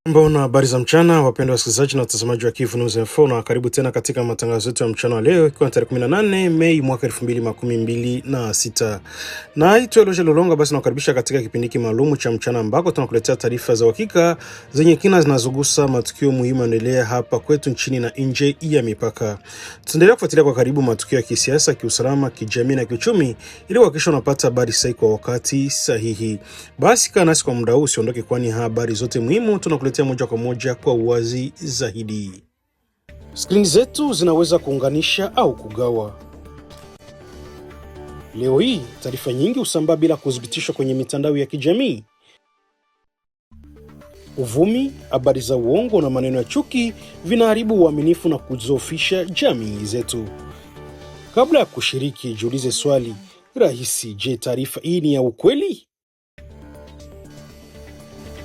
Mbona habari za mchana, wapendwa wasikilizaji na watazamaji wa Kivu News Info, na karibu tena katika matangazo yetu ya mchana wa leo, ikiwa tarehe 18 Mei mwaka 2026. Na hito Eloge Lolonga basi nakukaribisha katika kipindi maalum cha mchana ambako tunakuletea taarifa za uhakika zenye kina zinazogusa matukio muhimu yanaendelea hapa kwetu nchini na nje ya mipaka. Tutaendelea kufuatilia kwa karibu matukio ya kisiasa, kiusalama, kijamii na kiuchumi ili kuhakikisha unapata habari sahihi kwa wakati sahihi. Basi kaa nasi kwa muda huu, usiondoke, kwani habari zote muhimu tunakuletea moja kwa moja kwa uwazi zaidi. Skrini zetu zinaweza kuunganisha au kugawa. Leo hii taarifa nyingi husambaa bila kuthibitishwa kwenye mitandao ya kijamii. Uvumi, habari za uongo na maneno ya chuki vinaharibu uaminifu na kudhoofisha jamii zetu. Kabla ya kushiriki, jiulize swali rahisi: je, taarifa hii ni ya ukweli?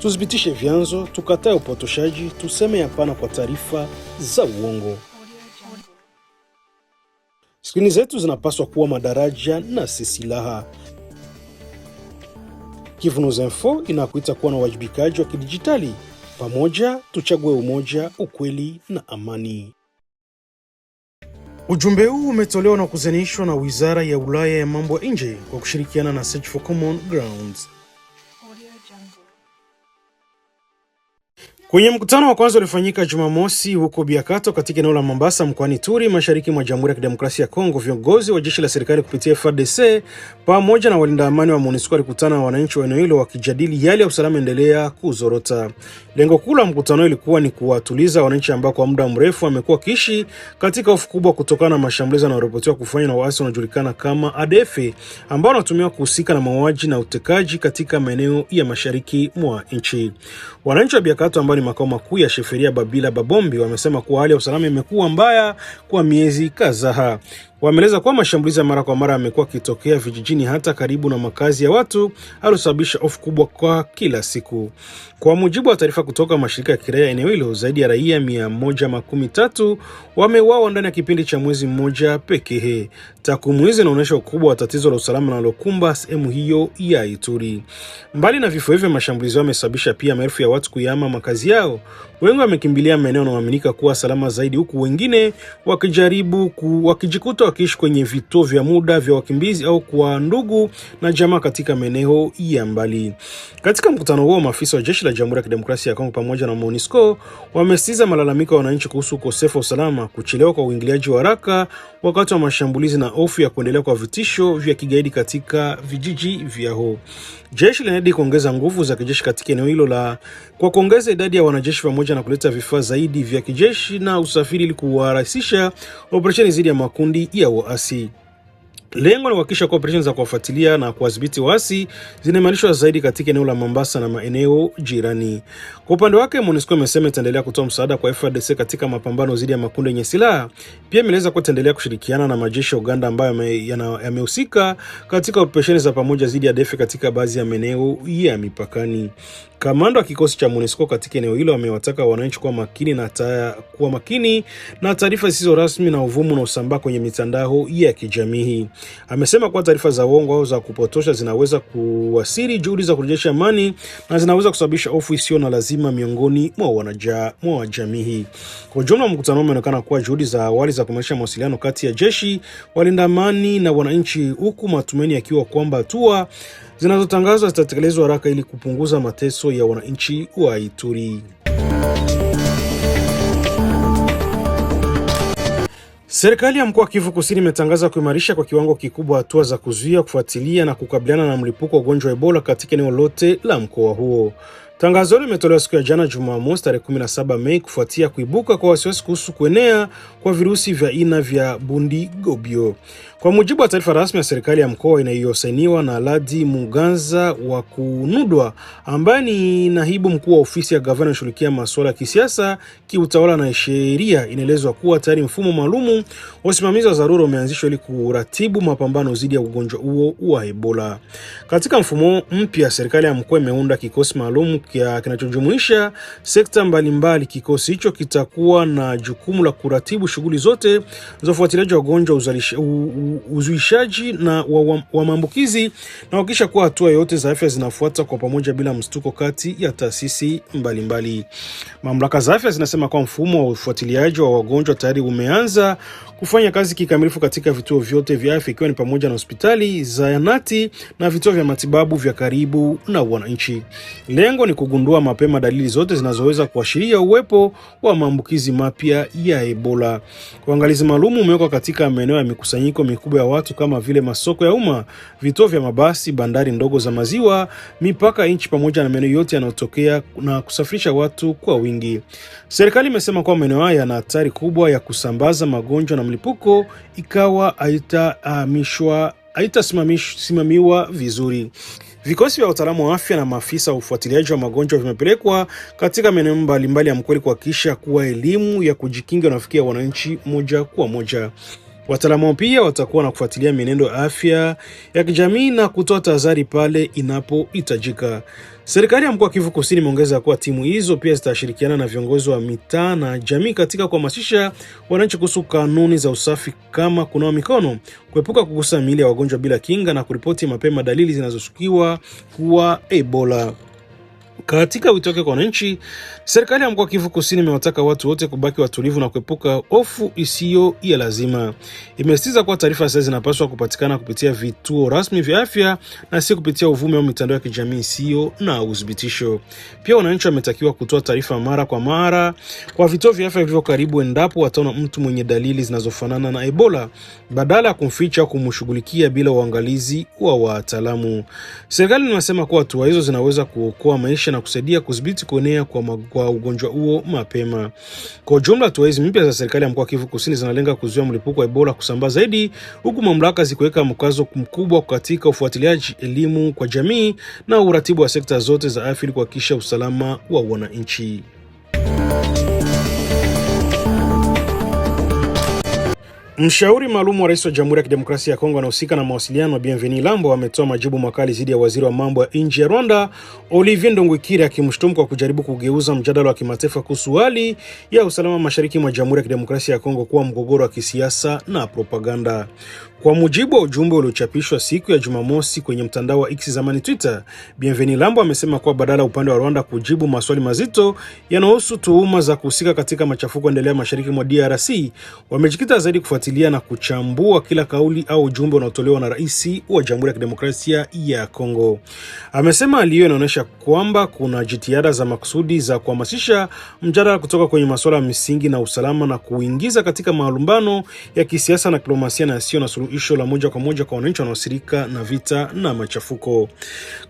Tuthibitishe vyanzo, tukatae upotoshaji, tuseme hapana kwa taarifa za uongo. Skrini zetu zinapaswa kuwa madaraja na si silaha. Kivu News Info inakuita kuwa na uwajibikaji wa kidijitali. Pamoja tuchague umoja, ukweli na amani. Ujumbe huu umetolewa na kuzenishwa na Wizara ya Ulaya ya Mambo ya Nje kwa kushirikiana na Search for Common Grounds. Kwenye mkutano wa kwanza ulifanyika Jumamosi huko Biakato katika eneo la Mombasa mkoani Turi, mashariki mwa Jamhuri ya Kidemokrasia ya Kongo, viongozi wa jeshi la serikali kupitia FARDC pamoja na walinda amani wa MONUSCO walikutana na wananchi wa eneo hilo wakijadili hali ya usalama endelea kuzorota. Lengo kuu la mkutano ilikuwa ni kuwatuliza wananchi ambao kwa muda mrefu wamekuwa kiishi katika hofu kubwa kutokana na mashambulizi yanayoripotiwa kufanywa na waasi wanaojulikana kama ADF ambao wanatumiwa kuhusika na mauaji na utekaji katika maeneo ya mashariki mwa nchi. Wananchi wa Biakato ambao ni makao makuu ya Sheferia Babila Babombi wamesema kuwa hali ya usalama imekuwa mbaya kwa miezi kadhaa. Wameeleza kuwa mashambulizi ya mara kwa mara yamekuwa kitokea vijijini hata karibu na makazi ya watu, alosababisha hofu kubwa kwa kila siku. Kwa mujibu wa taarifa kutoka mashirika ya kiraia eneo hilo, zaidi ya raia 113 wameuawa ndani ya kipindi cha mwezi mmoja pekee. Takwimu hizi zinaonyesha ukubwa wa tatizo la usalama linalokumba sehemu hiyo ya Ituri. Mbali na vifo hivyo, mashambulizi yamesababisha pia maelfu ya watu kuyahama makazi yao. Wengi wamekimbilia maeneo yanayoaminika kuwa salama zaidi, huku wengine wakijikuta wakiishi kwenye vituo vya muda vya wakimbizi au kwa ndugu na jamaa katika maeneo ya mbali. Katika mkutano huo, maafisa wa jeshi la Jamhuri ya Kidemokrasia ya Kongo pamoja na MONUSCO wamesitiza malalamiko ya wananchi kuhusu ukosefu wa usalama, kuchelewa kwa uingiliaji wa haraka wakati wa mashambulizi na hofu ya kuendelea kwa vitisho vya kigaidi katika vijiji vyao. Jeshi linahitaji kuongeza nguvu za kijeshi katika eneo hilo kwa kuongeza idadi ya wanajeshi pamoja na kuleta vifaa zaidi vya kijeshi na usafiri ili kurahisisha operesheni dhidi ya makundi ya waasi. Lengo ni kuhakikisha kwa operesheni za kuwafuatilia na kuwadhibiti waasi zinaimarishwa zaidi katika eneo la Mombasa na maeneo jirani. Kwa upande wake, MONUSCO imesema itaendelea kutoa msaada kwa FARDC katika mapambano dhidi ya makundi yenye silaha. Pia imeeleza kuwa itaendelea kushirikiana na majeshi ya Uganda ambayo yamehusika katika operesheni za pamoja dhidi ya ADF katika baadhi ya maeneo ya mipakani. Kamanda wa kikosi cha MONUSCO katika eneo hilo amewataka wananchi kuwa makini na taarifa zisizo rasmi na uvumu na usambaa kwenye mitandao ya kijamii. Amesema kuwa taarifa za uongo au za kupotosha zinaweza kuasiri juhudi za kurejesha amani na zinaweza kusababisha hofu isiyo na lazima miongoni mwa jamii. Kwa ujumla, mkutano umeonekana kuwa juhudi za awali za kuimarisha mawasiliano kati ya jeshi, walinda amani na wananchi, huku matumaini yakiwa kwamba hatua zinazotangazwa zitatekelezwa haraka ili kupunguza mateso ya wananchi wa Ituri. Serikali ya mkoa wa Kivu Kusini imetangaza kuimarisha kwa kiwango kikubwa hatua za kuzuia, kufuatilia na kukabiliana na mlipuko wa ugonjwa wa Ebola katika eneo lote la mkoa huo. Tangazo hilo limetolewa siku ya jana Jumamosi tarehe 17 Mei kufuatia kuibuka kwa wasiwasi kuhusu kuenea kwa virusi vya aina vya Bundigobyo. Kwa mujibu wa taarifa rasmi ya serikali ya mkoa inayosainiwa na Ladi Muganza wa Kunudwa, ambaye ni naibu mkuu wa ofisi ya gavana anayeshughulikia masuala ya kisiasa, kiutawala na sheria, inaelezwa kuwa tayari mfumo maalumu wa usimamizi wa dharura umeanzishwa ili kuratibu mapambano dhidi ya ugonjwa huo wa Ebola. Katika mfumo mpya, serikali ya mkoa imeunda kikosi maalum kinachojumuisha sekta mbalimbali. Kikosi hicho kitakuwa na jukumu la kuratibu shughuli zote za ufuatiliaji wa wagonjwa, uzuishaji na wa maambukizi, na kuhakikisha kuwa hatua yote za afya zinafuata kwa pamoja bila mstuko kati ya taasisi mbalimbali. Mamlaka za afya zinasema kwa mfumo wa ufuatiliaji wa wagonjwa tayari umeanza kufanya kazi kikamilifu katika vituo vyote vya afya, ikiwa ni pamoja na hospitali, zahanati na vituo vya matibabu vya karibu na wananchi. Lengo ni kugundua mapema dalili zote zinazoweza kuashiria uwepo wa maambukizi mapya ya Ebola. Uangalizi maalum umewekwa katika maeneo ya mikusanyiko mikubwa ya watu kama vile masoko ya umma, vituo vya mabasi, bandari ndogo za maziwa, mipaka nchi, pamoja na maeneo yote yanayotokea na kusafirisha watu kwa wingi. Serikali imesema kwa maeneo haya yana hatari kubwa ya kusambaza magonjwa na mlipuko ikawa haitasimamiwa vizuri. Vikosi vya utaalamu wa afya na maafisa wa ufuatiliaji wa magonjwa vimepelekwa katika maeneo mbalimbali ya mkoa kuhakikisha kuwa elimu ya kujikinga inafikia wananchi moja kwa moja. Wataalamu pia watakuwa na kufuatilia mienendo ya afya ya kijamii na kutoa tahadhari pale inapohitajika. Serikali ya mkoa wa Kivu Kusini imeongeza kuwa timu hizo pia zitashirikiana na viongozi wa mitaa na jamii katika kuhamasisha wananchi kuhusu kanuni za usafi kama kunawa mikono, kuepuka kugusa miili ya wagonjwa bila kinga na kuripoti mapema dalili zinazoshukiwa kuwa Ebola. Katika wito wake kwa wananchi, serikali ya mkoa wa Kivu Kusini imewataka watu wote kubaki watulivu na kuepuka hofu isiyo ya lazima. Imesisitiza kuwa taarifa sasa zinapaswa kupatikana kupitia vituo rasmi vya afya na si kupitia uvumi au mitandao ya kijamii isiyo na udhibitisho. Pia wananchi wametakiwa kutoa taarifa mara kwa mara kwa vituo vya afya vilivyo karibu endapo wataona mtu mwenye dalili zinazofanana na Ebola, badala ya kumficha au kumshughulikia bila uangalizi wa wataalamu. Serikali inasema kuwa hatua hizo zinaweza kuokoa maisha na kusaidia kudhibiti kuenea kwa ugonjwa huo mapema. Kwa jumla, hatua hizi mpya za serikali ya mkoa wa Kivu Kusini zinalenga kuzuia mlipuko wa Ebola kusambaa zaidi, huku mamlaka zikiweka mkazo mkubwa katika ufuatiliaji, elimu kwa jamii na uratibu wa sekta zote za afya ili kuhakikisha usalama wa wananchi. Mshauri maalum wa Rais wa Jamhuri ya Kidemokrasia ya Kongo anahusika na mawasiliano, Bienveni Lambo, ametoa majibu makali dhidi ya waziri wa mambo ya nje ya Rwanda, Olivier Ndongwikiri, akimshutumu kwa kujaribu kugeuza mjadala wa kimataifa kuhusu hali ya usalama mashariki mwa Jamhuri ya Kidemokrasia ya Kongo kuwa mgogoro wa kisiasa na propaganda. Kwa mujibu wa ujumbe uliochapishwa siku ya Jumamosi kwenye mtandao wa X, zamani Twitter, Bienveni Lambo amesema kuwa badala upande wa Rwanda kujibu maswali mazito yanayohusu tuhuma za kuhusika katika machafuko endelea mashariki mwa DRC, wamejikita zaidi kufuatilia na kuchambua kila kauli au ujumbe unaotolewa na rais wa Jamhuri ya Kidemokrasia ya Kongo. Amesema hali hiyo inaonyesha kwamba kuna jitihada za makusudi za kuhamasisha mjadala kutoka kwenye masuala ya misingi na usalama na kuingiza katika malumbano ya kisiasa na diplomasia na sio na suluhisho la moja kwa moja kwa wananchi wanaoathirika na vita na machafuko.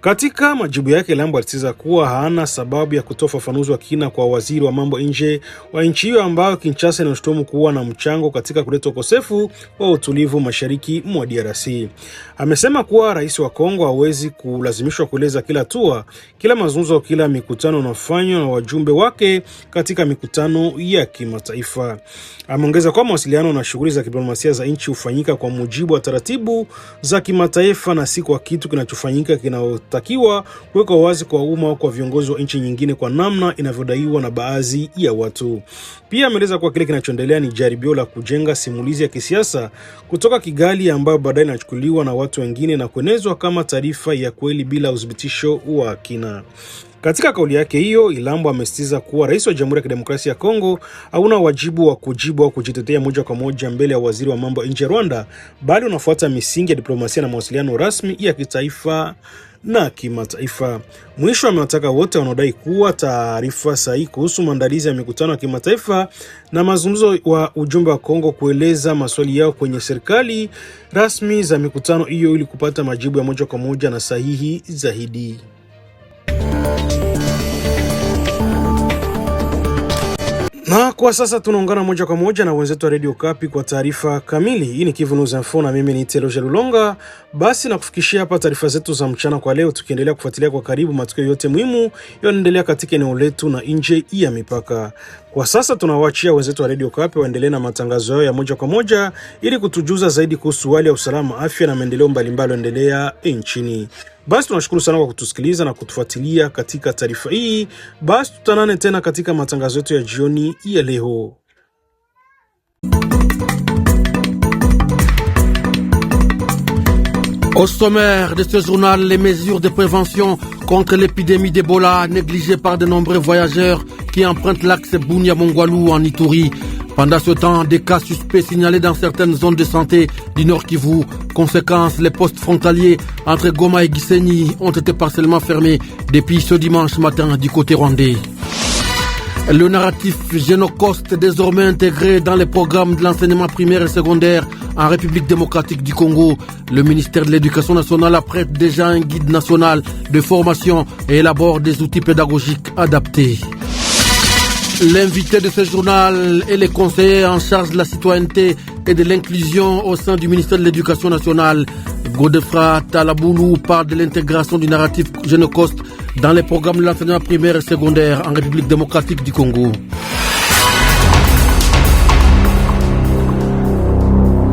Katika majibu yake, Lambo alisisitiza kuwa hana sababu ya kutoa ufafanuzi wa kina kwa waziri wa mambo nje wa nchi hiyo ambayo Kinshasa inashutumu kuwa na mchango katika kuleta ukosefu wa utulivu mashariki mwa DRC. Amesema kuwa rais wa Kongo hawezi kulazimishwa kueleza kila hatua, kila mazungumzo, kila mikutano unafanywa na wajumbe wake katika mikutano ya kimataifa. Ameongeza kwa mawasiliano na shughuli za kidiplomasia za nchi hufanyika kwa mujibu wa taratibu za kimataifa na si kwa kitu kinachofanyika kinachotakiwa kuwekwa wazi kwa umma au kwa viongozi wa nchi nyingine kwa namna inavyodaiwa na baadhi ya watu. Pia ameeleza kuwa kile kinachoendelea ni jaribio la kujenga simulizi ya kisiasa kutoka Kigali ambayo baadaye inachukuliwa na watu wengine na kuenezwa kama taarifa ya kweli bila udhibitisho wa kina. Katika kauli yake hiyo, Lambo amesisitiza kuwa rais wa Jamhuri ya Kidemokrasia ya Kongo hauna wajibu wa kujibu au kujitetea moja kwa moja mbele ya waziri wa mambo ya nje ya Rwanda, bali unafuata misingi ya diplomasia na mawasiliano rasmi ya kitaifa na kimataifa. Mwisho, amewataka wote wanaodai kuwa taarifa sahihi kuhusu maandalizi ya mikutano ya kimataifa na mazungumzo wa ujumbe wa Kongo kueleza maswali yao kwenye serikali rasmi za mikutano hiyo ili kupata majibu ya moja kwa moja na sahihi zaidi. Na kwa sasa tunaungana moja kwa moja na wenzetu wa Radio Okapi kwa taarifa kamili. Hii ni Kivu News Info na mimi ni Teloje Lulonga. Basi na kufikishia hapa taarifa zetu za mchana kwa leo, tukiendelea kufuatilia kwa karibu matukio yote muhimu yanayoendelea katika eneo letu na nje ya mipaka. Kwa sasa tunawaachia wenzetu wa Radio Okapi waendelee na matangazo yao ya moja kwa moja ili kutujuza zaidi kuhusu hali ya usalama, afya na maendeleo mbalimbali endelea nchini. Basi tunashukuru sana kwa kutusikiliza na kutufuatilia katika taarifa hii. Basi tutanane tena katika matangazo yetu ya jioni ya leo. Au sommaire de ce journal, les mesures de prévention contre l'épidémie d'Ebola négligées par de nombreux voyageurs qui empruntent l'axe Bunia-Mongwalu en Ituri. Pendant ce temps, des cas suspects signalés dans certaines zones de santé du Nord Kivu. Conséquence, les postes frontaliers entre Goma et Gisenyi ont été partiellement fermés depuis ce dimanche matin du côté rwandais. Le narratif Génocoste, désormais intégré dans les programmes de l'enseignement primaire et secondaire en République démocratique du Congo. Le ministère de l'Éducation nationale apprête déjà un guide national de formation et élabore des outils pédagogiques adaptés. L'invité de ce journal est le conseiller en charge de la citoyenneté et de l'inclusion au sein du ministère de l'Éducation nationale. Godefra Talaboulou parle de l'intégration du narratif Génocoste dans les programmes de l'enseignement primaire et secondaire en République démocratique du Congo.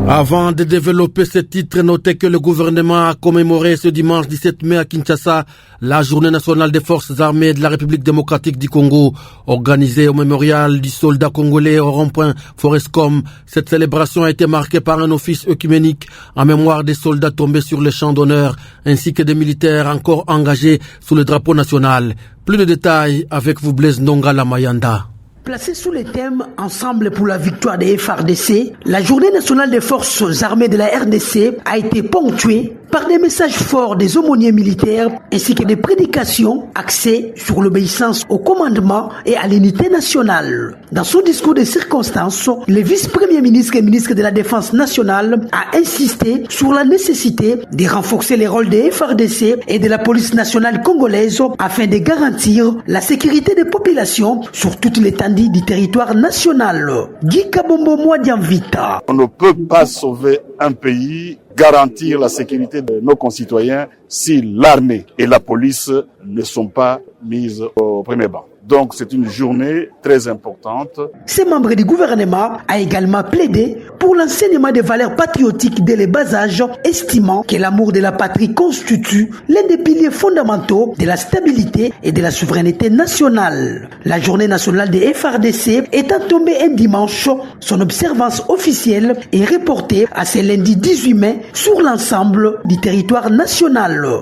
Avant de développer ce titre, notez que le gouvernement a commémoré ce dimanche 17 mai à Kinshasa la journée nationale des forces armées de la République démocratique du Congo, organisée au mémorial du soldat congolais au rond-point Forescom. Cette célébration a été marquée par un office œcuménique en mémoire des soldats tombés sur les champs d'honneur, ainsi que des militaires encore engagés sous le drapeau national. Plus de détails avec vous, Blaise Ndonga Lamayanda. Placé sous le thème « Ensemble pour la victoire des FARDC », la journée nationale des forces armées de la RDC a été ponctuée par des messages forts des aumôniers militaires ainsi que des prédications axées sur l'obéissance au commandement et à l'unité nationale. Dans son discours de circonstance, le vice-premier ministre et ministre de la Défense nationale a insisté sur la nécessité de renforcer les rôles des FARDC et de la police nationale congolaise afin de garantir la sécurité des populations sur toute l'étendue du territoire national. Guy Kabombo Mwadianvita. On ne peut pas sauver un pays, garantir la sécurité de nos concitoyens si l'armée et la police ne sont pas mises au premier banc. Donc c'est une journée très importante. Ces membres du gouvernement a également plaidé pour l'enseignement des valeurs patriotiques dès le bas âge, estimant que l'amour de la patrie constitue l'un des piliers fondamentaux de la stabilité et de la souveraineté nationale. La journée nationale des FARDC étant tombée un dimanche, son observance officielle est reportée à ce lundi 18 mai sur l'ensemble du territoire national.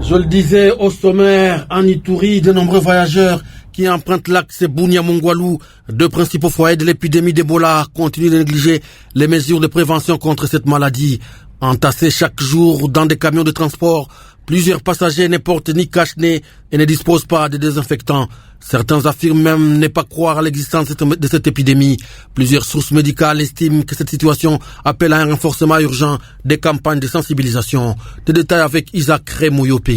Je le disais au sommaire, en Ituri, de nombreux voyageurs qui empruntent l'axe Bunia-Mongwalu, deux principaux foyers de l'épidémie d'Ebola, continuent de négliger les mesures de prévention contre cette maladie. Entassés chaque jour dans des camions de transport, plusieurs passagers ne portent ni cache-nez et ne disposent pas de désinfectants. Certains affirment même ne pas croire à l'existence de cette épidémie. Plusieurs sources médicales estiment que cette situation appelle à un renforcement urgent des campagnes de sensibilisation. Des détails avec Isaac Remoyope.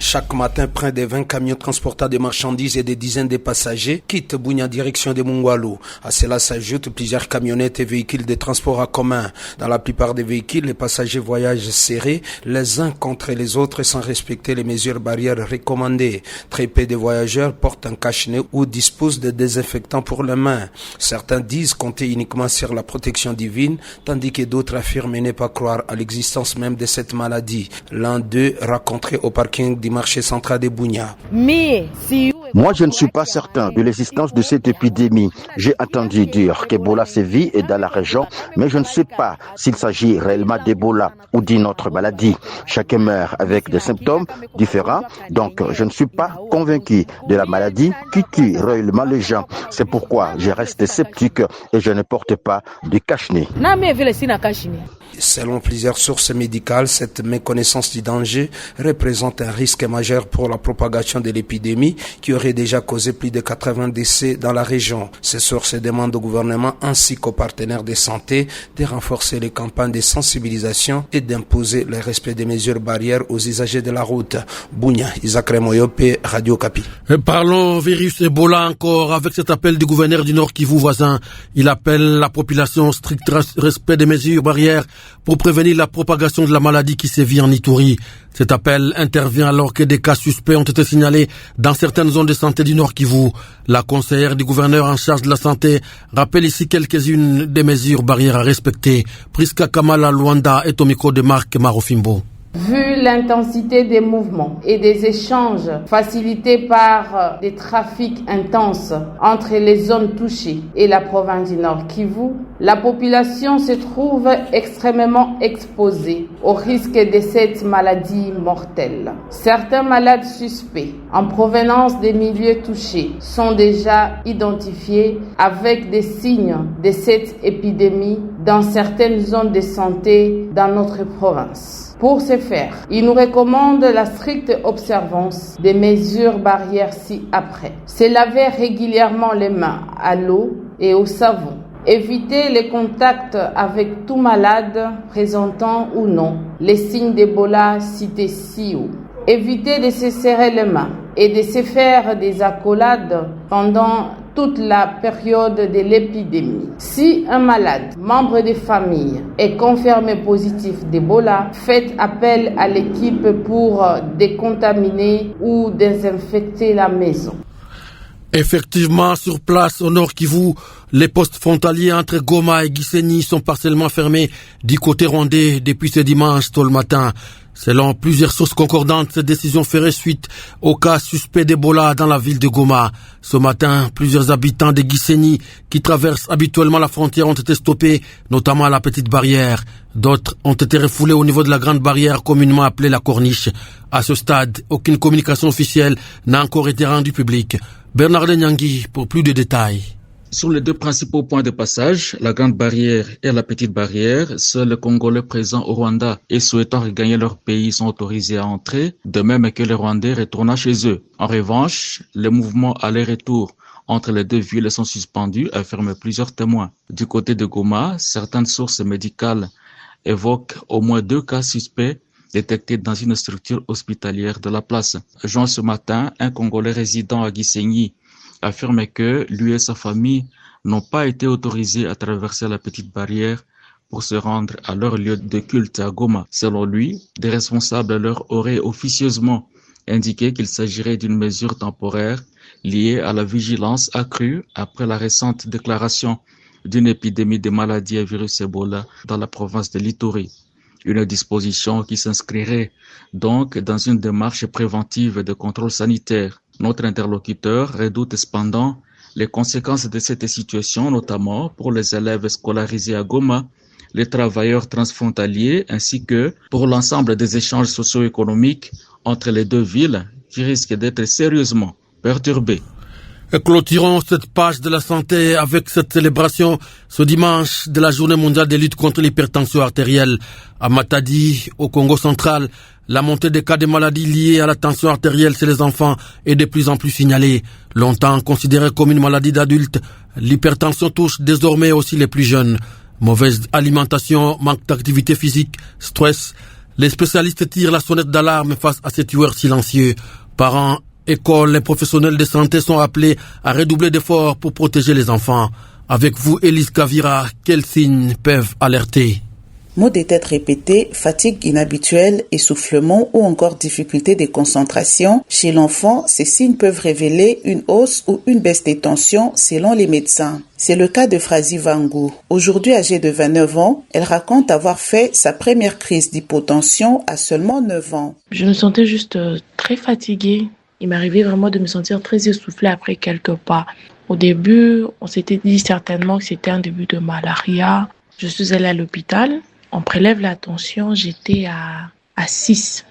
Chaque matin, près de 20 camions transportant des marchandises et des dizaines de passagers quittent Bunia en direction de Mongwalu. À cela s'ajoutent plusieurs camionnettes et véhicules de transport en commun. Dans la plupart des véhicules, les passagers voyagent serrés les uns contre les autres sans respecter les mesures barrières recommandées. Très peu de voyageurs portent un cache-nez ou disposent de désinfectants pour les mains. Certains disent compter uniquement sur la protection divine, tandis que d'autres affirment ne pas croire à l'existence même de cette maladie. L'un d'eux rencontré au parking du marché central de Bunia. Moi, je ne suis pas certain de l'existence de cette épidémie. J'ai entendu dire qu'Ebola sévit dans la région, mais je ne sais pas s'il s'agit réellement d'Ebola ou d'une autre maladie. Chacun meurt avec des symptômes différents, donc je ne suis pas convaincu de la maladie qui tue réellement les gens. C'est pourquoi je reste sceptique et je ne porte pas de cache-nez. Selon plusieurs sources médicales, cette méconnaissance du danger représente un risque majeur pour la propagation de l'épidémie qui aurait déjà causé plus de 80 décès dans la région. Ces sources demandent au gouvernement ainsi qu'aux partenaires de santé de renforcer les campagnes de sensibilisation et d'imposer le respect des mesures barrières aux usagers de la route. Bunia, Isaac Remoyope, Radio Okapi. Parlons virus Ebola encore avec cet appel du gouverneur du Nord Kivu voisin. Il appelle la population au strict respect des mesures barrières pour prévenir la propagation de la maladie qui sévit en Ituri. Cet appel intervient alors que des cas suspects ont été signalés dans certaines zones de santé du Nord Kivu. La conseillère du gouverneur en charge de la santé rappelle ici quelques-unes des mesures barrières à respecter. Priska Kamala Luanda est au micro de Marc Marofimbo. Vu l'intensité des mouvements et des échanges facilités par des trafics intenses entre les zones touchées et la province du Nord Kivu, la population se trouve extrêmement exposée au risque de cette maladie mortelle. Certains malades suspects en provenance des milieux touchés sont déjà identifiés avec des signes de cette épidémie dans certaines zones de santé dans notre province. Pour ce faire, il nous recommande la stricte observance des mesures barrières ci-après. Se laver régulièrement les mains à l'eau et au savon. Éviter les contacts avec tout malade présentant ou non les signes d'Ebola cités ci-haut. Éviter de se serrer les mains et de se faire des accolades pendant toute la période de l'épidémie. Si un malade, membre de famille, est confirmé positif d'Ebola, faites appel à l'équipe pour décontaminer ou désinfecter la maison. Effectivement, sur place, au Nord Kivu, les postes frontaliers entre Goma et Gisenyi sont partiellement fermés du côté rwandais depuis ce dimanche tôt le matin. Selon plusieurs sources concordantes, cette décision ferait suite au cas suspect d'Ebola dans la ville de Goma. Ce matin, plusieurs habitants de Gisenyi qui traversent habituellement la frontière ont été stoppés, notamment à la petite barrière. D'autres ont été refoulés au niveau de la grande barrière communément appelée la Corniche. À ce stade, aucune communication officielle n'a encore été rendue publique. Bernard Nyangui pour plus de détails. Sur les deux principaux points de passage, la Grande Barrière et la Petite Barrière, seuls les Congolais présents au Rwanda et souhaitant regagner leur pays sont autorisés à entrer, de même que les Rwandais retournant chez eux. En revanche, les mouvements aller-retour entre les deux villes sont suspendus, affirment plusieurs témoins. Du côté de Goma, certaines sources médicales évoquent au moins 2 cas suspects détectés dans une structure hospitalière de la place. Joint ce matin, un Congolais résident à Gisenyi affirme que lui et sa famille n'ont pas été autorisés à traverser la petite barrière pour se rendre à leur lieu de culte à Goma. Selon lui, des responsables leur auraient officieusement indiqué qu'il s'agirait d'une mesure temporaire liée à la vigilance accrue après la récente déclaration d'une épidémie de maladies à virus Ebola dans la province de l'Ituri. Une disposition qui s'inscrirait donc dans une démarche préventive de contrôle sanitaire. Notre interlocuteur redoute cependant les conséquences de cette situation, notamment pour les élèves scolarisés à Goma, les travailleurs transfrontaliers, ainsi que pour l'ensemble des échanges socio-économiques entre les deux villes qui risquent d'être sérieusement perturbés. Clôturons cette page de la santé avec cette célébration ce dimanche de la journée mondiale de lutte contre l'hypertension artérielle. À Matadi, au Congo central, la montée des cas de maladies liées à la tension artérielle chez les enfants est de plus en plus signalée. Longtemps considérée comme une maladie d'adulte, l'hypertension touche désormais aussi les plus jeunes. Mauvaise alimentation, manque d'activité physique, stress. Les spécialistes tirent la sonnette d'alarme face à ces tueurs silencieux. Parents, écoles et professionnels de santé sont appelés à redoubler d'efforts pour protéger les enfants. Avec vous, Élise Kavira, quels signes peuvent alerter? Maux de tête répétés, fatigue inhabituelle, essoufflement ou encore difficulté de concentration. Chez l'enfant, ces signes peuvent révéler une hausse ou une baisse des tensions selon les médecins. C'est le cas de Frazi Vangu. Aujourd'hui âgée de 29 ans, elle raconte avoir fait sa première crise d'hypotension à seulement 9 ans. Je me sentais juste très fatiguée. Il m'arrivait vraiment de me sentir très essoufflée après quelques pas. Au début, on s'était dit certainement que c'était un début de malaria. Je suis allée à l'hôpital. On prélève la tension, j'étais à 6.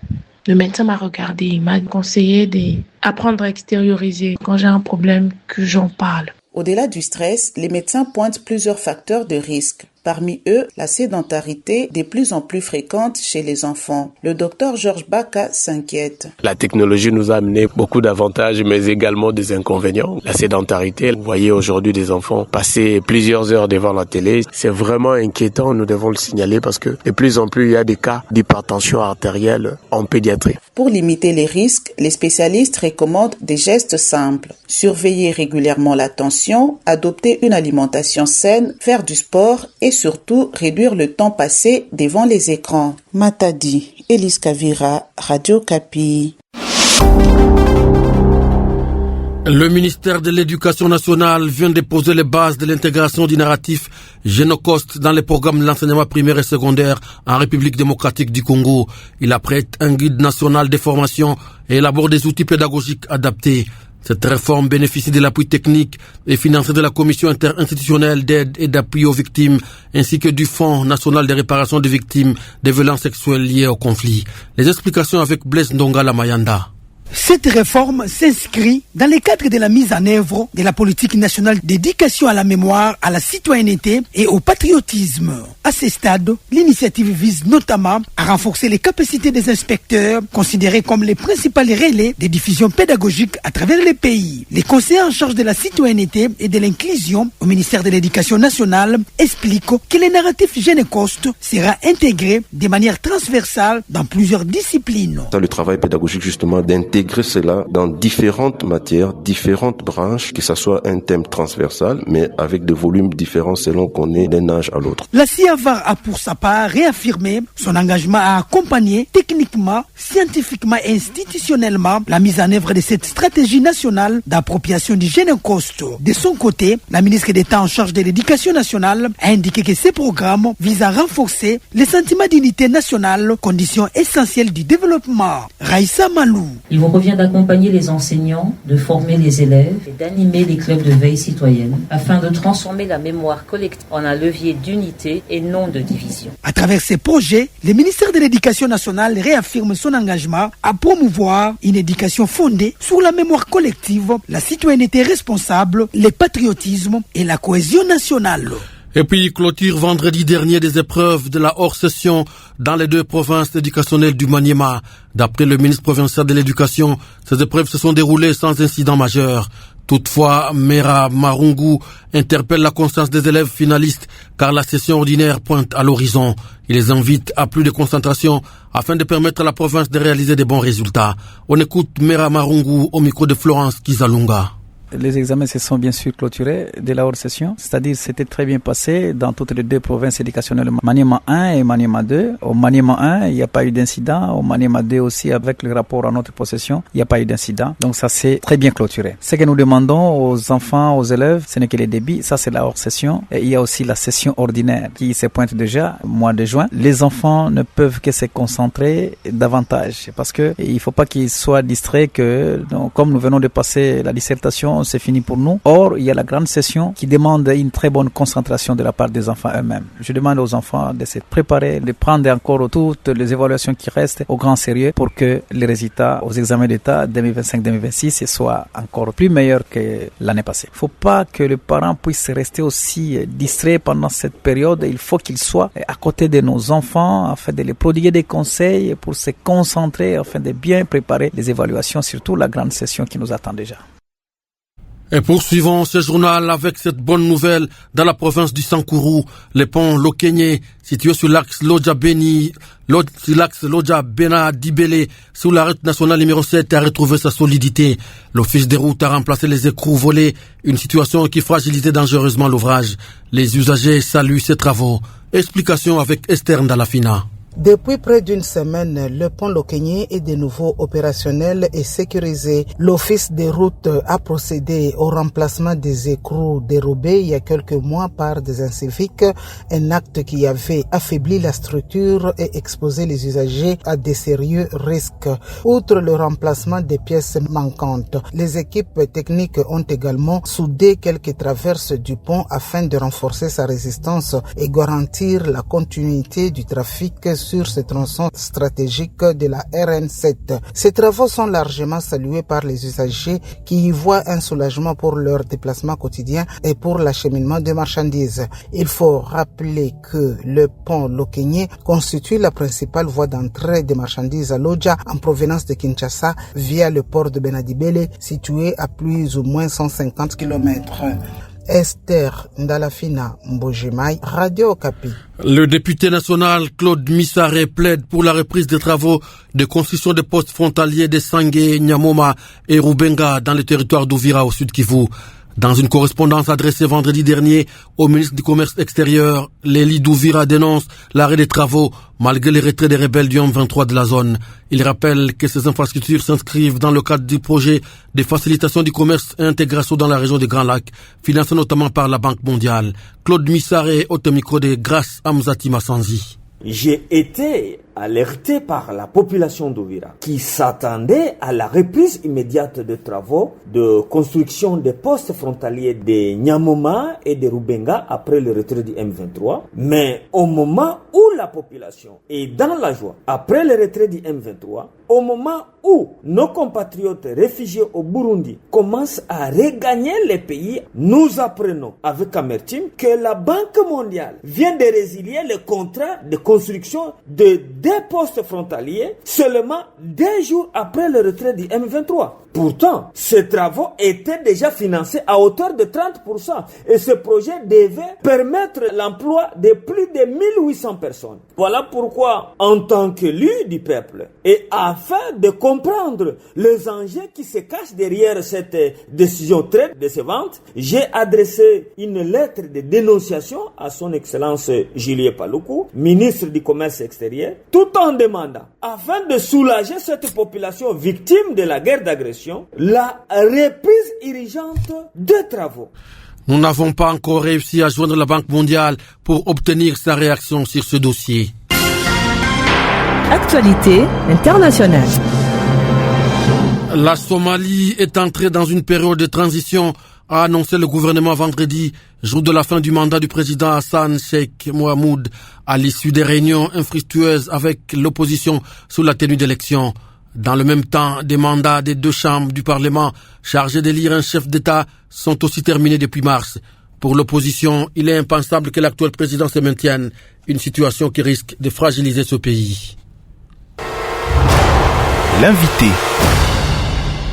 Le médecin m'a regardé, il m'a conseillé d'apprendre à extérioriser. Quand j'ai un problème, que j'en parle. Au-delà du stress, les médecins pointent plusieurs facteurs de risque. Parmi eux, la sédentarité de plus en plus fréquente chez les enfants. Le docteur Georges Baka s'inquiète. La technologie nous a amené beaucoup d'avantages, mais également des inconvénients. La sédentarité, vous voyez aujourd'hui des enfants passer plusieurs heures devant la télé. C'est vraiment inquiétant, nous devons le signaler parce que de plus en plus, il y a des cas d'hypertension artérielle en pédiatrie. Pour limiter les risques, les spécialistes recommandent des gestes simples. Surveiller régulièrement la tension, adopter une alimentation saine, faire du sport et surtout réduire le temps passé devant les écrans. Matadi, Elise Kavira, Radio Kapi. Le ministère de l'Éducation nationale vient de poser les bases de l'intégration du narratif Génocoste dans les programmes de l'enseignement primaire et secondaire en République démocratique du Congo. Il apprête un guide national des formations et élabore des outils pédagogiques adaptés. Cette réforme bénéficie de l'appui technique et financier de la Commission interinstitutionnelle d'aide et d'appui aux victimes ainsi que du Fonds national de réparation des victimes des violences sexuelles liées au conflit. Les explications avec Blaise Ndongala Mayanda. Cette réforme s'inscrit dans le cadre de la mise en œuvre de la politique nationale d'éducation à la mémoire, à la citoyenneté et au patriotisme. À ce stade, l'initiative vise notamment à renforcer les capacités des inspecteurs, considérés comme les principaux relais des diffusions pédagogiques à travers les pays. Les conseillers en charge de la citoyenneté et de l'inclusion au ministère de l'Éducation nationale expliquent que le narratif Génocoste sera intégré de manière transversale dans plusieurs disciplines. Le travail pédagogique justement d'intégrer cela dans différentes matières, différentes branches, que ce soit un thème transversal, mais avec des volumes différents selon qu'on est d'un âge à l'autre. La CIAVAR a pour sa part réaffirmé son engagement à accompagner techniquement, scientifiquement et institutionnellement la mise en œuvre de cette stratégie nationale d'appropriation du Génocoste. De son côté, la ministre d'État en charge de l'Éducation nationale a indiqué que ces programmes visent à renforcer les sentiments d'unité nationale, condition essentielle du développement. Raïssa Malou. Il vous revient d'accompagner les enseignants, de former les élèves et d'animer les clubs de veille citoyenne afin de transformer la mémoire collective en un levier d'unité et non de division. À travers ces projets, le ministère de l'Éducation nationale réaffirme son engagement à promouvoir une éducation fondée sur la mémoire collective, la citoyenneté responsable, le patriotisme et la cohésion nationale. Et puis, clôture vendredi dernier des épreuves de la hors-session dans les deux provinces éducationnelles du Maniema. D'après le ministre provincial de l'Éducation, ces épreuves se sont déroulées sans incident majeur. Toutefois, Mera Marungu interpelle la conscience des élèves finalistes car la session ordinaire pointe à l'horizon. Il les invite à plus de concentration afin de permettre à la province de réaliser de bons résultats. On écoute Mera Marungu au micro de Florence Kizalunga. Les examens se sont bien sûr clôturés de la hors-session, c'est-à-dire c'était très bien passé dans toutes les deux provinces éducationnelles, Maniema 1 et Maniema 2. Au Maniema 1, il n'y a pas eu d'incident. Au Maniema 2 aussi, avec le rapport à notre possession, il n'y a pas eu d'incident. Donc ça s'est très bien clôturé. Ce que nous demandons aux enfants, aux élèves, ce n'est que les débits. Ça c'est la hors-session. Et il y a aussi la session ordinaire qui se pointe déjà au mois de juin. Les enfants ne peuvent que se concentrer davantage parce que il ne faut pas qu'ils soient distraits que, donc, comme nous venons de passer la dissertation, c'est fini pour nous. Or, il y a la grande session qui demande une très bonne concentration de la part des enfants eux-mêmes. Je demande aux enfants de se préparer, de prendre encore toutes les évaluations qui restent au grand sérieux pour que les résultats aux examens d'État 2025-2026 soient encore plus meilleurs que l'année passée. Il ne faut pas que les parents puissent rester aussi distraits pendant cette période. Il faut qu'ils soient à côté de nos enfants afin de les prodiguer des conseils pour se concentrer, afin de bien préparer les évaluations, surtout la grande session qui nous attend déjà. Et poursuivons ce journal avec cette bonne nouvelle dans la province du Sankourou. Le pont Lokenye, situé sur l'axe Lodja-Bena-Dibele, sur la route nationale numéro 7, a retrouvé sa solidité. L'office des routes a remplacé les écrous volés, une situation qui fragilisait dangereusement l'ouvrage. Les usagers saluent ces travaux. Explication avec Esther Ndalafina. Depuis près d'une semaine, le pont Lokenye est de nouveau opérationnel et sécurisé. L'Office des routes a procédé au remplacement des écrous dérobés il y a quelques mois par des inciviques, un acte qui avait affaibli la structure et exposé les usagers à des sérieux risques. Outre le remplacement des pièces manquantes, les équipes techniques ont également soudé quelques traverses du pont afin de renforcer sa résistance et garantir la continuité du trafic sur ce tronçon stratégique de la RN7. Ces travaux sont largement salués par les usagers qui y voient un soulagement pour leur déplacement quotidien et pour l'acheminement de marchandises. Il faut rappeler que le pont Lokenye constitue la principale voie d'entrée des marchandises à Lodja en provenance de Kinshasa via le port de Benadibele situé à plus ou moins 150 km. Esther Ndalafina Mbojimai, Radio Okapi. Le député national Claude Missaré plaide pour la reprise des travaux de construction des postes frontaliers de Sangé, Nyamoma et Rubenga dans le territoire d'Ouvira au sud Kivu. Dans une correspondance adressée vendredi dernier au ministre du Commerce extérieur, Lélie Douvira dénonce l'arrêt des travaux malgré les retraits des rebelles du M23 de la zone. Il rappelle que ces infrastructures s'inscrivent dans le cadre du projet de facilitation du commerce et intégration dans la région des Grands Lacs, financé notamment par la Banque mondiale. Claude Missaré, au micro de Grâce Amzati Massanzi. J'ai été alerté par la population d'Ouvira qui s'attendait à la reprise immédiate de travaux de construction des postes frontaliers de Nyamoma et de Rubenga après le retrait du M23. Mais au moment où la population est dans la joie, après le retrait du M23, au moment où nos compatriotes réfugiés au Burundi commencent à regagner les pays, nous apprenons avec amertume que la Banque mondiale vient de résilier le contrat de construction de des postes frontaliers seulement 2 jours après le retrait du M23. Pourtant, ces travaux étaient déjà financés à hauteur de 30% et ce projet devait permettre l'emploi de plus de 1800 personnes. Voilà pourquoi, en tant qu'élu du peuple, et afin de comprendre les enjeux qui se cachent derrière cette décision très décevante, j'ai adressé une lettre de dénonciation à son Excellence Julien Paluku, ministre du Commerce extérieur, tout en demandant, afin de soulager cette population victime de la guerre d'agression, la reprise urgente de travaux. Nous n'avons pas encore réussi à joindre la Banque mondiale pour obtenir sa réaction sur ce dossier. Actualité internationale. La Somalie est entrée dans une période de transition, a annoncé le gouvernement vendredi, jour de la fin du mandat du président Hassan Sheikh Mohamoud, à l'issue des réunions infructueuses avec l'opposition sous la tenue d'élections. Dans le même temps, des mandats des 2 chambres du Parlement chargés d'élire un chef d'État sont aussi terminés depuis mars. Pour l'opposition, il est impensable que l'actuel président se maintienne, une situation qui risque de fragiliser ce pays.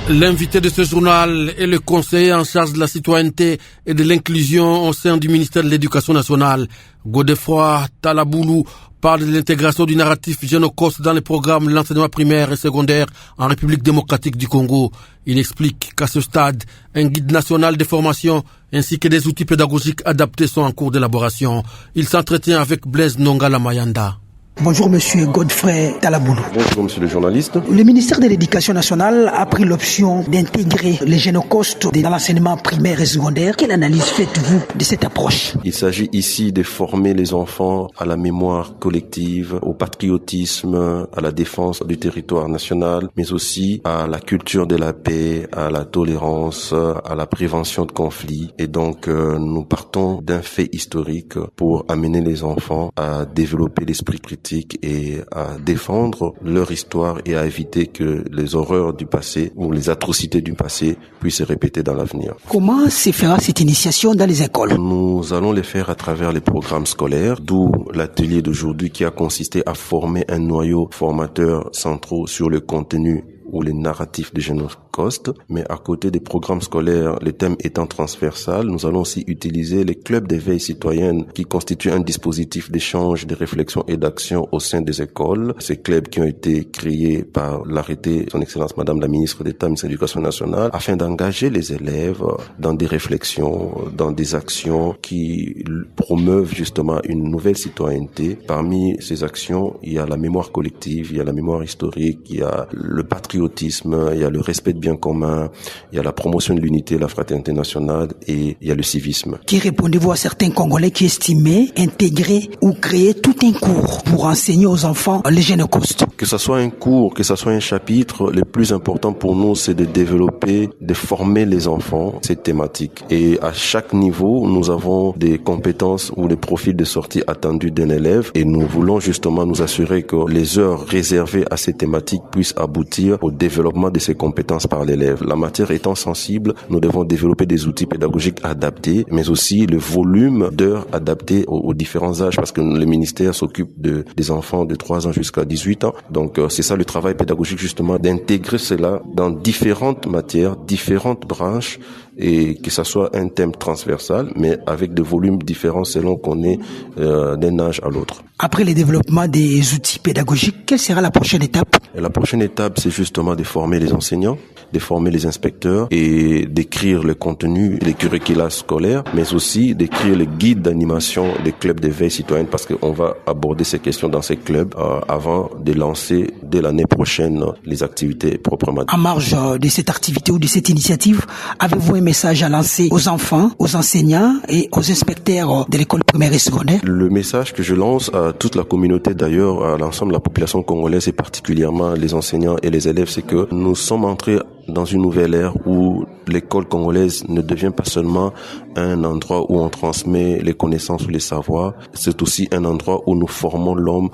L'invité de ce journal est le conseiller en charge de la citoyenneté et de l'inclusion au sein du ministère de l'Éducation nationale. Godefroy Talaboulou parle de l'intégration du narratif génocos dans les programmes de l'enseignement primaire et secondaire en République démocratique du Congo. Il explique qu'à ce stade, un guide national de formation ainsi que des outils pédagogiques adaptés sont en cours d'élaboration. Il s'entretient avec Blaise Nongala Mayanda. Bonjour Monsieur Godefroy Talaboulou. Bonjour Monsieur le journaliste. Le ministère de l'Éducation nationale a pris l'option d'intégrer les génocostes dans l'enseignement primaire et secondaire. Quelle analyse faites-vous de cette approche? Il s'agit ici de former les enfants à la mémoire collective, au patriotisme, à la défense du territoire national, mais aussi à la culture de la paix, à la tolérance, à la prévention de conflits. Et donc nous partons d'un fait historique pour amener les enfants à développer l'esprit critique et à défendre leur histoire et à éviter que les horreurs du passé ou les atrocités du passé puissent se répéter dans l'avenir. Comment se fera cette initiation dans les écoles? Nous allons les faire à travers les programmes scolaires, d'où l'atelier d'aujourd'hui qui a consisté à former un noyau formateur central sur le contenu ou les narratifs de Génocoste, mais à côté des programmes scolaires, le thème étant transversal, nous allons aussi utiliser les clubs d'éveil citoyenne qui constituent un dispositif d'échange, de réflexion et d'action au sein des écoles. Ces clubs qui ont été créés par l'arrêté Son Excellence Madame la Ministre d'État, Ministre de l'Éducation nationale, afin d'engager les élèves dans des réflexions, dans des actions qui promeuvent justement une nouvelle citoyenneté. Parmi ces actions, il y a la mémoire collective, il y a la mémoire historique, il y a le patriotisme, il y a le respect de biens communs, il y a la promotion de l'unité, la fraternité nationale et il y a le civisme. Qui répondez-vous à certains Congolais qui estimaient intégrer ou créer tout un cours pour enseigner aux enfants les Génocostes? Que ce soit un cours, que ce soit un chapitre, le plus important pour nous, c'est de développer, de former les enfants cette thématique. Et à chaque niveau, nous avons des compétences ou des profils de sortie attendus d'un élève et nous voulons justement nous assurer que les heures réservées à ces thématiques puissent aboutir au développement de ces compétences par l'élève. La matière étant sensible, nous devons développer des outils pédagogiques adaptés, mais aussi le volume d'heures adaptées aux différents âges, parce que le ministère s'occupe des enfants de 3 ans jusqu'à 18 ans. Donc c'est ça le travail pédagogique, justement, d'intégrer cela dans différentes matières, différentes branches, et que ça soit un thème transversal, mais avec des volumes différents selon qu'on est d'un âge à l'autre. Après le développement des outils pédagogiques, quelle sera la prochaine étape? Et la prochaine étape, c'est justement de former les enseignants, de former les inspecteurs et d'écrire le contenu, les curricula scolaires, mais aussi d'écrire les guides d'animation des clubs d'éveil citoyenne, parce qu'on va aborder ces questions dans ces clubs avant de lancer dès l'année prochaine les activités proprement. En marge de cette activité ou de cette initiative, avez-vous un message à lancer aux enfants, aux enseignants et aux inspecteurs de l'école primaire et secondaire? Le message que je lance à toute la communauté, d'ailleurs à l'ensemble de la population congolaise et particulièrement les enseignants et les élèves, c'est que nous sommes entrés dans une nouvelle ère où l'école congolaise ne devient pas seulement un endroit où on transmet les connaissances ou les savoirs, c'est aussi un endroit où nous formons l'homme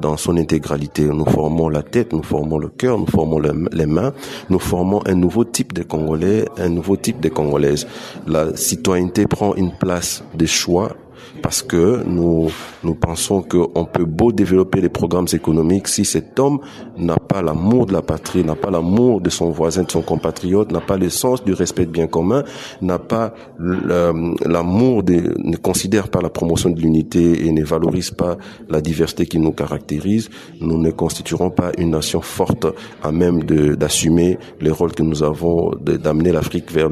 dans son intégralité. Nous formons la tête, nous formons le cœur, nous formons les mains, nous formons un nouveau type de Congolais, un nouveau type de Congolaises. La citoyenneté prend une place de choix, parce que nous pensons qu'on peut beau développer les programmes économiques, si cet homme n'a pas l'amour de la patrie, n'a pas l'amour de son voisin, de son compatriote, n'a pas le sens du respect du bien commun, n'a pas l'amour, ne considère pas la promotion de l'unité et ne valorise pas la diversité qui nous caractérise, nous ne constituerons pas une nation forte à même d'assumer les rôles que nous avons, d'amener l'Afrique vers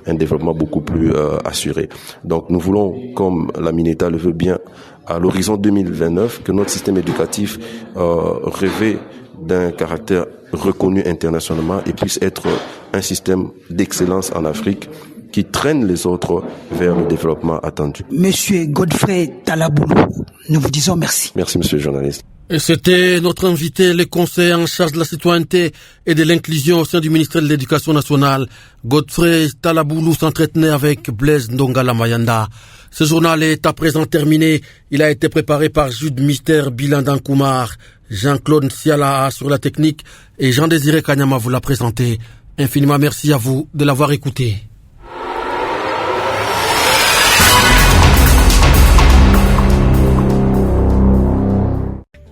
un développement beaucoup plus assuré. Donc nous voulons, comme la Mineta le veut bien, à l'horizon 2029, que notre système éducatif revêt d'un caractère reconnu internationalement et puisse être un système d'excellence en Afrique qui traîne les autres vers le développement attendu. Monsieur Godfrey Talaboulou, nous vous disons merci. Merci, monsieur le journaliste. Et c'était notre invité, le conseiller en charge de la citoyenneté et de l'inclusion au sein du ministère de l'Éducation nationale. Godfrey Talaboulou s'entretenait avec Blaise Ndongala Mayanda. Ce journal est à présent terminé. Il a été préparé par Jude Mister Bilandan Koumar, Jean-Claude Siala sur la technique et Jean-Désiré Kanyama vous l'a présenté. Infiniment merci à vous de l'avoir écouté.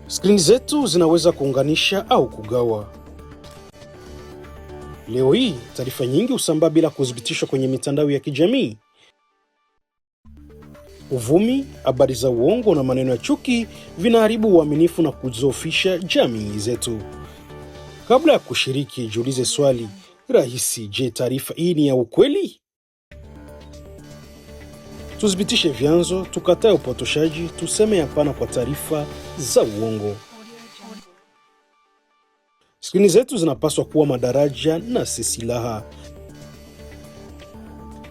Skrini zetu zinaweza kuunganisha au kugawa. Leo hii taarifa nyingi husambaa bila kuthibitishwa kwenye mitandao ya kijamii. Uvumi, habari za uongo na maneno ya chuki vinaharibu uaminifu na kudhoofisha jamii zetu. Kabla ya kushiriki, jiulize swali rahisi: je, taarifa hii ni ya ukweli? Tuthibitishe vyanzo, tukatae upotoshaji, tuseme hapana kwa taarifa za uongo. Skrini zetu zinapaswa kuwa madaraja na si silaha.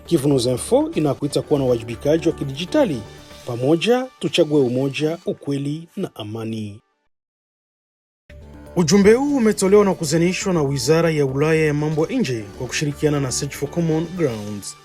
Kivu News Info inakuita kuwa na wajibikaji wa kidijitali. Pamoja tuchague umoja, ukweli na amani. Ujumbe huu umetolewa na kuzanishwa na Wizara ya Ulaya ya Mambo ya Nje kwa kushirikiana na Search for Common Grounds.